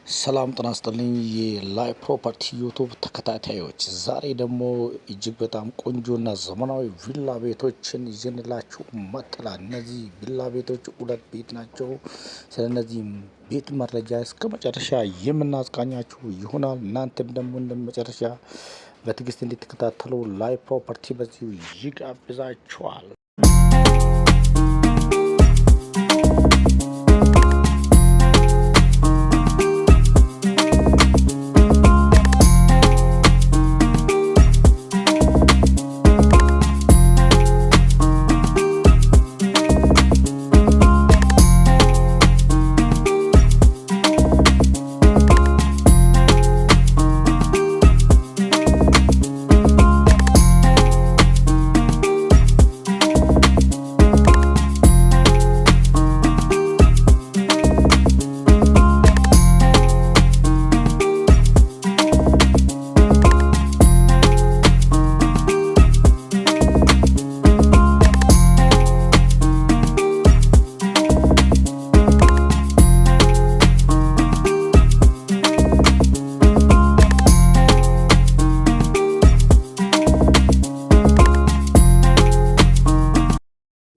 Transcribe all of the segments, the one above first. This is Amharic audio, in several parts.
ሰላም ጤና ይስጥልኝ የላይ ፕሮፐርቲ ዩቲዩብ ተከታታዮች፣ ዛሬ ደግሞ እጅግ በጣም ቆንጆና ዘመናዊ ቪላ ቤቶችን ይዘንላችሁ መጥተናል። እነዚህ ቪላ ቤቶች ሁለት ቤት ናቸው። ስለነዚህ ቤት መረጃ እስከ መጨረሻ የምናስቃኛችሁ ይሆናል። እናንተም ደግሞ እንደመጨረሻ በትዕግስት እንድትከታተሉ ላይ ፕሮፐርቲ በዚሁ ይጋብዛችኋል።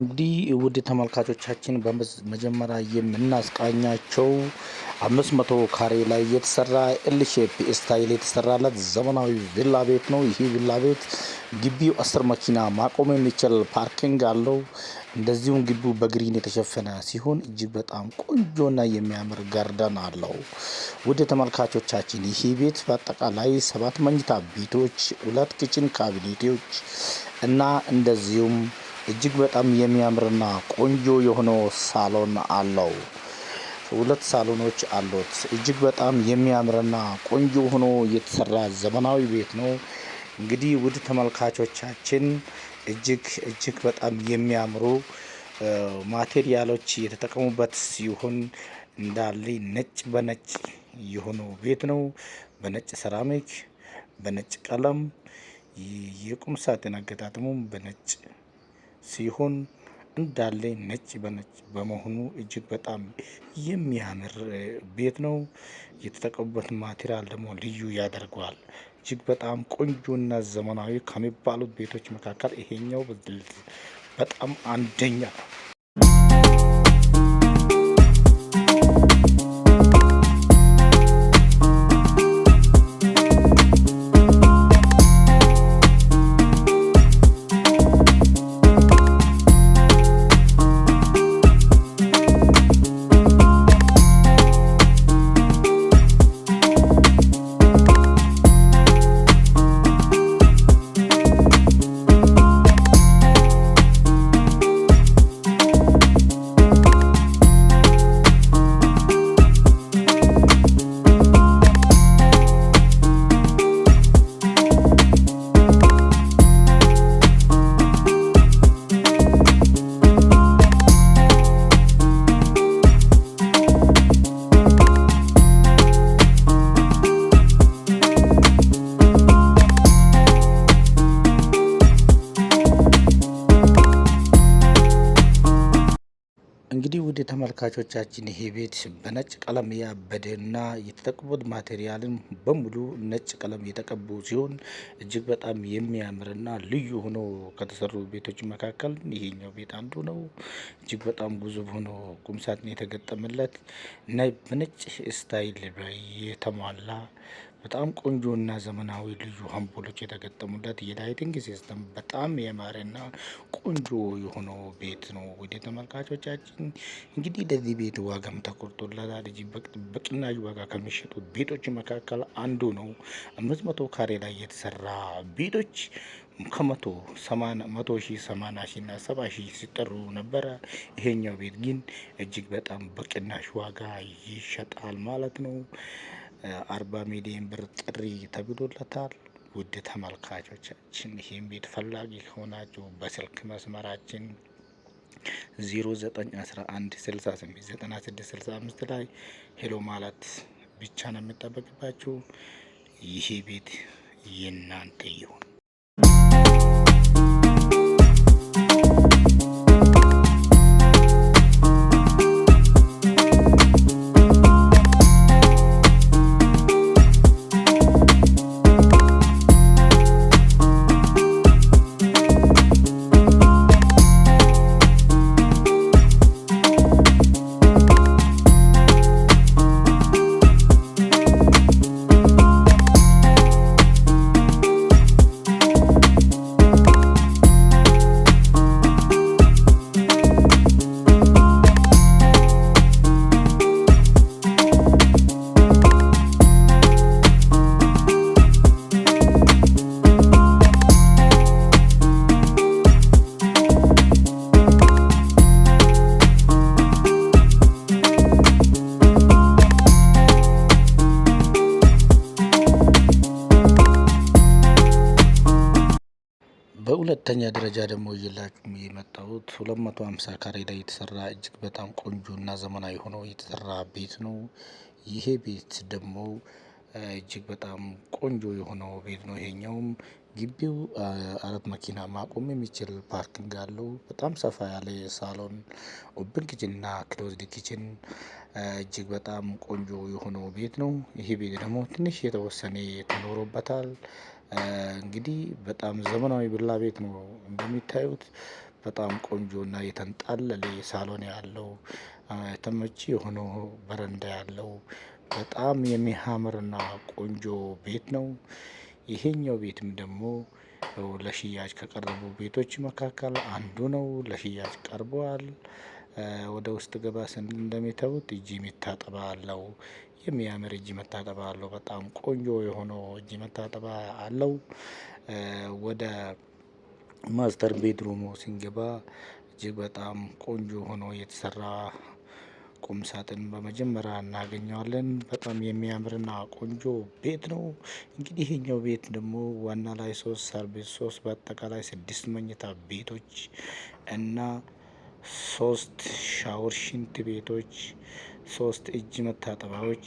እንግዲህ ውድ ተመልካቾቻችን በመጀመሪያ የምናስቃኛቸው 500 ካሬ ላይ የተሰራ ኤል ሼፕ ስታይል የተሰራለት ዘመናዊ ቪላ ቤት ነው። ይህ ቪላ ቤት ግቢው 10 መኪና ማቆም የሚችል ፓርኪንግ አለው። እንደዚሁም ግቢው በግሪን የተሸፈነ ሲሆን እጅግ በጣም ቆንጆና የሚያምር ጋርደን አለው። ውድ ተመልካቾቻችን ይህ ቤት በአጠቃላይ 7 መኝታ ቤቶች፣ 2 ኪችን ካቢኔቶች እና እንደዚሁም እጅግ በጣም የሚያምርና ቆንጆ የሆነው ሳሎን አለው። 2 ሳሎኖች አሉት። እጅግ በጣም የሚያምርና ቆንጆ ሆኖ የተሰራ ዘመናዊ ቤት ነው። እንግዲህ ውድ ተመልካቾቻችን እጅግ በጣም የሚያምሩ ማቴሪያሎች የተጠቀሙበት ሲሆን እንዳለ ነጭ በነጭ የሆነው ቤት ነው። በነጭ ሰራሚክ፣ በነጭ ቀለም የቁም ሳጥን አገጣጥሙም በነጭ ሲሆን እንዳለ ነጭ በነጭ በመሆኑ እጅግ በጣም የሚያምር ቤት ነው። የተጠቀሙበት ማቴሪያል ደግሞ ልዩ ያደርገዋል። እጅግ በጣም ቆንጆና ዘመናዊ ከሚባሉት ቤቶች መካከል ይሄኛው በጣም አንደኛ ነው። እንግዲህ ውድ ተመልካቾቻችን ይሄ ቤት በነጭ ቀለም ያበደና የተጠቀሙት ማቴሪያልን በሙሉ ነጭ ቀለም የተቀቡ ሲሆን እጅግ በጣም የሚያምርና ልዩ ሆኖ ከተሰሩ ቤቶች መካከል ይሄኛው ቤት አንዱ ነው። እጅግ በጣም ግዙፍ ሆኖ ቁምሳጥን የተገጠመለት እና በነጭ ስታይል የተሟላ በጣም ቆንጆና ዘመናዊ ልዩ አምፖሎች የተገጠሙለት የላይቲንግ ሲስተም በጣም ያማረና ቆንጆ የሆነው ቤት ነው። ወደ ተመልካቾቻችን እንግዲህ ለዚህ ቤት ዋጋም ተቆርጦለታል። በቅናሽ ዋጋ ከሚሸጡት ቤቶች መካከል አንዱ ነው። 500 ካሬ ላይ የተሰራ ቤቶች ከ100 ሺህ 80 ሺህ እና 70 ሺህ ሲጠሩ ነበረ። ይሄኛው ቤት ግን እጅግ በጣም በቅናሽ ዋጋ ይሸጣል ማለት ነው። 40 ሚሊዮን ብር ጥሪ ተብሎለታል። ውድ ተመልካቾቻችን ይህን ቤት ፈላጊ ከሆናችሁ በስልክ መስመራችን 0911689665 ላይ ሄሎ ማለት ብቻ ነው የሚጠበቅባችሁ። ይሄ ቤት የናንተ ይሁን። በሁለተኛ ደረጃ ደግሞ ይዤላችሁ የመጣሁት 250 ካሬ ላይ የተሰራ እጅግ በጣም ቆንጆና ዘመናዊ ሆኖ የተሰራ ቤት ነው። ይሄ ቤት ደግሞ እጅግ በጣም ቆንጆ የሆነው ቤት ነው። ይሄኛውም ግቢው 4 መኪና ማቆም የሚችል ፓርኪንግ አለው። በጣም ሰፋ ያለ ሳሎን፣ ኦፕን ኪችን እና ክሎዝድ ኪችን እጅግ በጣም ቆንጆ የሆነው ቤት ነው። ይሄ ቤት ደግሞ ትንሽ የተወሰነ ተኖሮበታል። እንግዲህ በጣም ዘመናዊ ቪላ ቤት ነው። እንደሚታዩት በጣም ቆንጆ እና የተንጣለለ ሳሎን ያለው ተመቺ የሆነው በረንዳ ያለው በጣም የሚያምርና ቆንጆ ቤት ነው። ይሄኛው ቤትም ደግሞ ለሽያጭ ከቀረቡ ቤቶች መካከል አንዱ ነው። ለሽያጭ ቀርቧል። ወደ ውስጥ ገባ ስንል እንደሚታዩት እጅ መታጠቢያ አለው። የሚያምር እጅ መታጠቢያ አለው። በጣም ቆንጆ የሆነው እጅ መታጠቢያ አለው። ወደ ማስተር ቤድሩሙ ስንገባ እጅግ በጣም ቆንጆ ሆኖ የተሰራ ቁም ሳጥን በመጀመሪያ እናገኘዋለን። በጣም የሚያምርና ቆንጆ ቤት ነው። እንግዲህ ይሄኛው ቤት ደግሞ ዋና ላይ 3 ሰርቪስ 3 በአጠቃላይ 6 መኝታ ቤቶች እና 3 ሻወር ሽንት ቤቶች 3 እጅ መታጠቢያዎች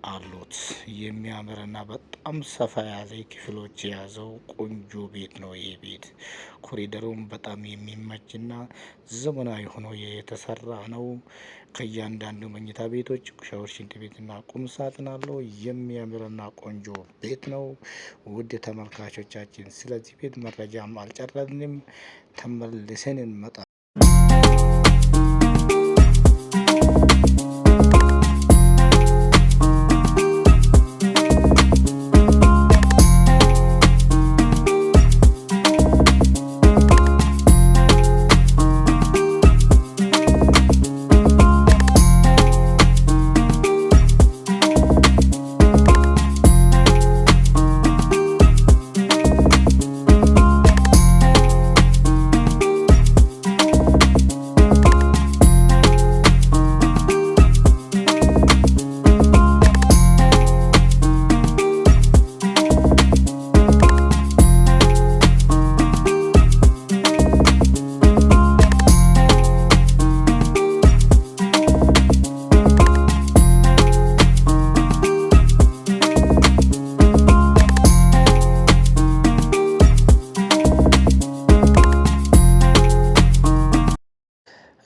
አሉት። የሚያምርና በጣም ሰፋ ያለ ክፍሎች የያዘው ቆንጆ ቤት ነው። ይሄ ቤት ኮሪደሩም በጣም የሚመችና ዘመናዊ ሆኖ የተሰራ ነው። ከእያንዳንዱ መኝታ ቤቶች ሻወር፣ ሽንት ቤትና ቁም ሳጥን አለው። የሚያምርና ቆንጆ ቤት ነው። ውድ ተመልካቾቻችን ስለዚህ ቤት መረጃም አልጨረስንም፣ ተመልሰን እንመጣለን።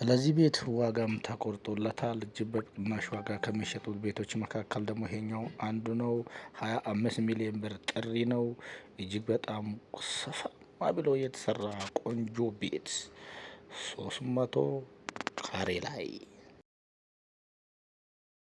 ለዚህ ቤት ዋጋም ተቆርጦለታል። እጅግ በቅናሽ ዋጋ ከሚሸጡት ቤቶች መካከል ደግሞ ይሄኛው አንዱ ነው። 25 ሚሊዮን ብር ጥሪ ነው። እጅግ በጣም ሰፋ ብሎ የተሰራ ቆንጆ ቤት 300 ካሬ ላይ